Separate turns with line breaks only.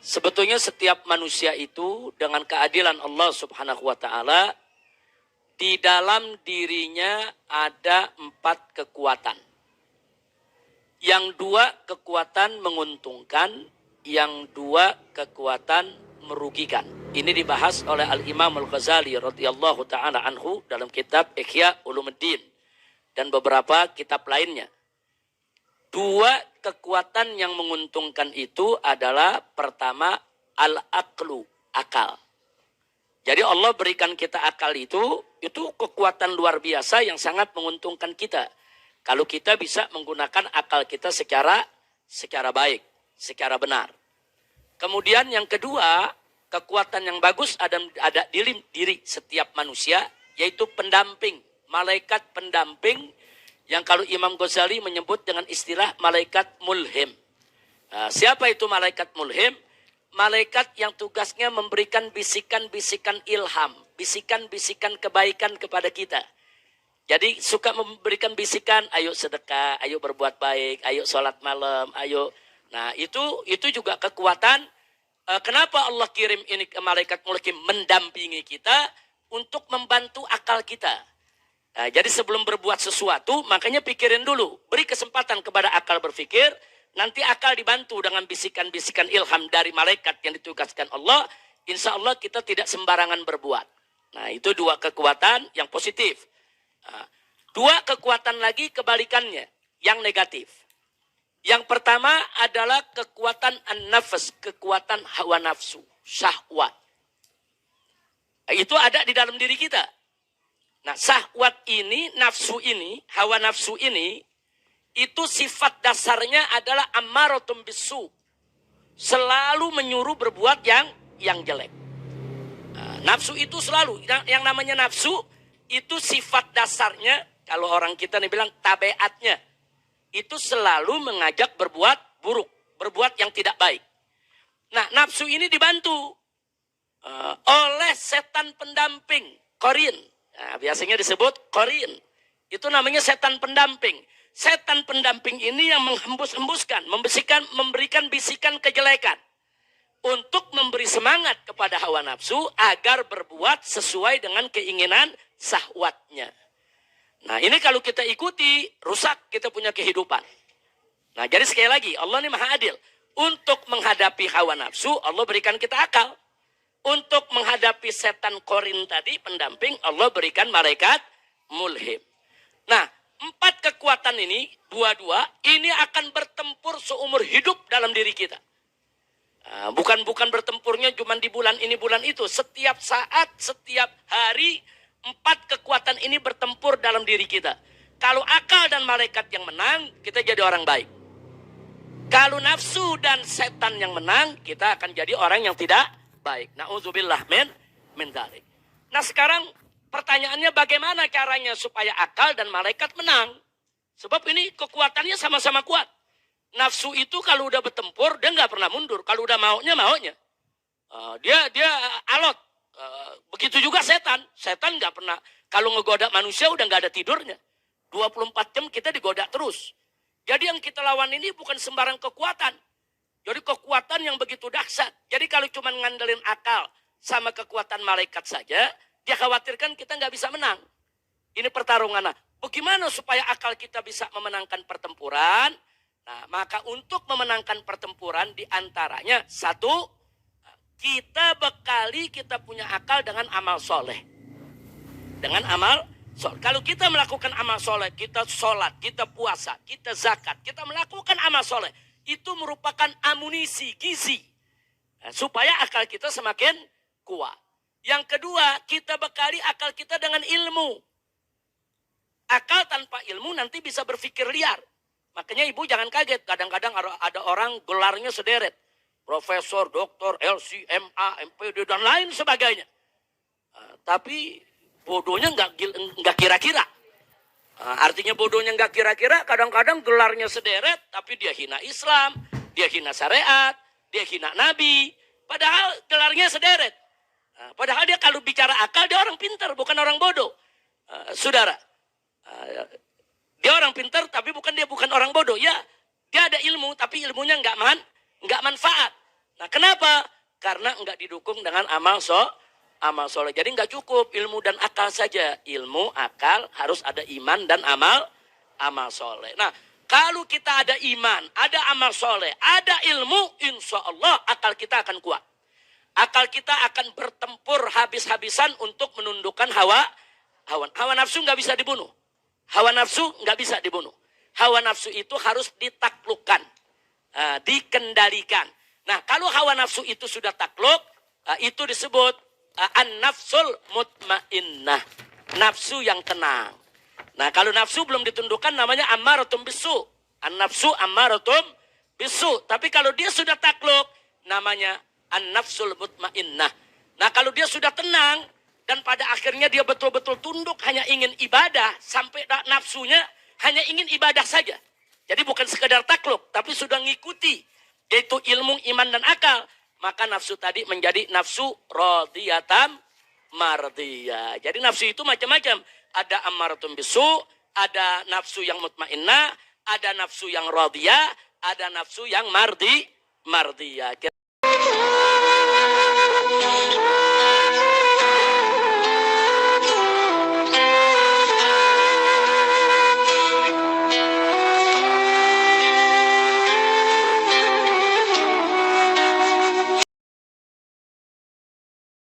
Sebetulnya setiap manusia itu dengan keadilan Allah Subhanahu wa Ta'ala, di dalam dirinya ada 4 kekuatan. Yang 2 kekuatan menguntungkan, yang 2 kekuatan merugikan. Ini dibahas oleh Al-Imam Al-Ghazali radhiyallahu ta'ala anhu dalam kitab Ihya Ulumuddin dan beberapa kitab lainnya. 2 kekuatan yang menguntungkan itu adalah pertama al-aqlu, akal. Jadi Allah berikan kita akal itu kekuatan luar biasa yang sangat menguntungkan kita. Kalau kita bisa menggunakan akal kita secara baik, secara benar. Kemudian yang kedua, kekuatan yang bagus ada di diri setiap manusia, yaitu pendamping, malaikat pendamping, yang kalau Imam Ghazali menyebut dengan istilah malaikat mulhim. Nah, siapa itu malaikat mulhim? Malaikat yang tugasnya memberikan bisikan-bisikan ilham, bisikan-bisikan kebaikan kepada kita. Jadi suka memberikan bisikan, ayo sedekah, ayo berbuat baik, ayo sholat malam, ayo. Nah itu juga kekuatan. Kenapa Allah kirim ini ke malaikat mulhim mendampingi kita untuk membantu akal kita. Nah, jadi sebelum berbuat sesuatu, makanya pikirin dulu. Beri kesempatan kepada akal berpikir. Nanti akal dibantu dengan bisikan-bisikan ilham dari malaikat yang ditugaskan Allah. Insya Allah kita tidak sembarangan berbuat. Nah, itu 2 kekuatan yang positif. Nah, 2 kekuatan lagi kebalikannya, yang negatif. Yang pertama adalah kekuatan an-nafs, kekuatan hawa nafsu, syahwat. Nah, itu ada di dalam diri kita. Nah, syahwat ini, nafsu ini, hawa nafsu ini, itu sifat dasarnya adalah ammaratum bisu. Selalu menyuruh berbuat yang jelek. Nah, nafsu itu selalu, yang namanya nafsu, itu sifat dasarnya, kalau orang kita nih bilang tabiatnya, itu selalu mengajak berbuat buruk, berbuat yang tidak baik. Nah, nafsu ini dibantu oleh setan pendamping, qarin. Nah, biasanya disebut qarin. Itu namanya setan pendamping. Setan pendamping ini yang menghembus-hembuskan, memberikan bisikan kejelekan. Untuk memberi semangat kepada hawa nafsu agar berbuat sesuai dengan keinginan syahwatnya. Nah, ini kalau kita ikuti, rusak kita punya kehidupan. Nah, jadi sekali lagi, Allah ini maha adil. Untuk menghadapi hawa nafsu, Allah berikan kita akal. Untuk menghadapi setan korin tadi, pendamping, Allah berikan malaikat mulhim. Nah, 4 kekuatan ini, dua-dua, ini akan bertempur seumur hidup dalam diri kita. Nah, bukan bertempurnya cuma di bulan ini, bulan itu. Setiap saat, setiap hari, 4 kekuatan ini bertempur dalam diri kita. Kalau akal dan malaikat yang menang, kita jadi orang baik. Kalau nafsu dan setan yang menang, kita akan jadi orang yang tidak baik. Na'udzubillah min dzalik. Nah, sekarang pertanyaannya bagaimana caranya supaya akal dan malaikat menang? Sebab ini kekuatannya sama-sama kuat. Nafsu itu kalau udah bertempur, dia nggak pernah mundur. Kalau udah maunya. Dia alot. Begitu juga setan. Setan nggak pernah. Kalau ngegoda manusia udah nggak ada tidurnya. 24 jam kita digoda terus. Jadi yang kita lawan ini bukan sembarang kekuatan. Jadi kekuatan yang begitu dahsyat. Jadi kalau cuma ngandelin akal sama kekuatan malaikat saja, dia khawatirkan kita nggak bisa menang. Ini pertarungan. Nah, bagaimana supaya akal kita bisa memenangkan pertempuran? Nah, maka untuk memenangkan pertempuran diantaranya, 1, kita bekali kita punya akal dengan amal soleh. Dengan amal soleh. Kalau kita melakukan amal soleh, kita sholat, kita puasa, kita zakat, kita melakukan amal soleh. Itu merupakan amunisi, gizi. Nah, supaya akal kita semakin kuat. Yang kedua, kita bekali akal kita dengan ilmu. Akal tanpa ilmu nanti bisa berpikir liar. Makanya ibu jangan kaget. Kadang-kadang ada orang gelarnya sederet. Profesor, doktor, LC, MA, MPD, dan lain sebagainya. Tapi bodohnya nggak kira-kira. Artinya bodohnya nggak kira-kira, kadang-kadang gelarnya sederet, tapi dia hina Islam, dia hina syariat, dia hina Nabi. Padahal gelarnya sederet. Padahal dia kalau bicara akal, dia orang pintar, bukan orang bodoh. Saudara, dia orang pintar, tapi bukan orang bodoh. Ya, dia ada ilmu, tapi ilmunya nggak manfaat. Nah, kenapa? Karena enggak didukung dengan amal soleh. Jadi enggak cukup ilmu dan akal saja. Ilmu, akal, harus ada iman dan amal soleh. Nah, kalau kita ada iman, ada amal soleh, ada ilmu, insya Allah akal kita akan kuat. Akal kita akan bertempur habis-habisan untuk menundukkan hawa nafsu nggak bisa dibunuh. Hawa nafsu nggak bisa dibunuh. Hawa nafsu itu harus ditaklukkan, dikendalikan. Nah, kalau hawa nafsu itu sudah takluk, itu disebut an-nafsul mutmainnah. Nafsu yang tenang. Nah, kalau nafsu belum ditundukkan namanya ammaratum bisu. An-nafsu ammaratum bisu. Tapi kalau dia sudah takluk, namanya an-nafsul mutmainnah. Nah, kalau dia sudah tenang dan pada akhirnya dia betul-betul tunduk hanya ingin ibadah, sampai nafsunya hanya ingin ibadah saja. Jadi bukan sekedar takluk, tapi sudah ngikuti, yaitu ilmu, iman, dan akal. Maka nafsu tadi menjadi nafsu radiyatam mardiyah. Jadi nafsu itu macam-macam. Ada ammaratun bisu, ada nafsu yang mutmainnah, ada nafsu yang radiyah, ada nafsu yang mardiyah.